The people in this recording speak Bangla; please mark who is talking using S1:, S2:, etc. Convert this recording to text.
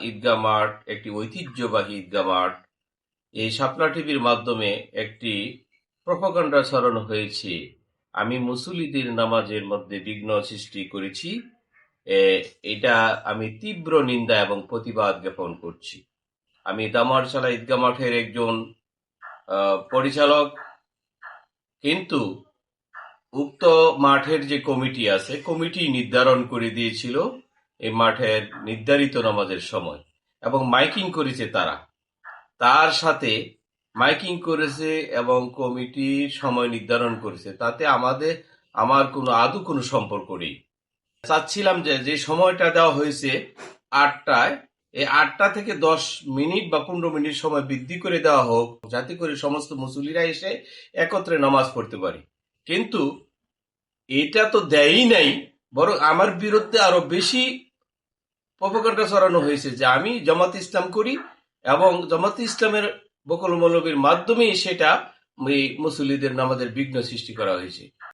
S1: ঈদগাহ মাঠ একটি ঐতিহ্যবাহী ঈদগাহ মাঠ। এই শাপলা টিভির মাধ্যমে একটি প্রপাগান্ডা ছড়ানো হয়েছে, আমি মুসল্লিদের নামাজের মধ্যে বিঘ্ন সৃষ্টি করেছি। এটা আমি তীব্র নিন্দা এবং প্রতিবাদ জ্ঞাপন করছি। আমি দামারশালা ঈদগাহ মাঠের একজন পরিচালক, কিন্তু উক্ত মাঠের যে কমিটি আছে, কমিটি নির্ধারণ করে দিয়েছিল এই মাঠের নির্ধারিত নামাজের সময়, এবং মাইকিং করেছে তারা, তার সাথে মাইকিং করেছে এবং কমিটির সময় নির্ধারণ করেছে, তাতে আমার আদৌ কোনো সম্পর্ক নেই। চাচ্ছিলাম যে সময়টা দেওয়া হয়েছে 8টায়, এই 8টা থেকে 10 মিনিট বা 15 মিনিট সময় বৃদ্ধি করে দেওয়া হোক, যাতে করে সমস্ত মুসল্লিরা এসে একত্রে নামাজ পড়তে পারে। কিন্তু এটা তো দেয়ই নাই, বরং আমার বিরুদ্ধে আরো বেশি প্রপাগান্ডা ছড়ানো হয়েছে যে আমি জামাত ইসলাম করি, এবং জামাত ইসলামের বকুল মৌলবীর মাধ্যমেই সেটা মুসল্লিদের নামাজের বিঘ্ন সৃষ্টি করা হয়েছে।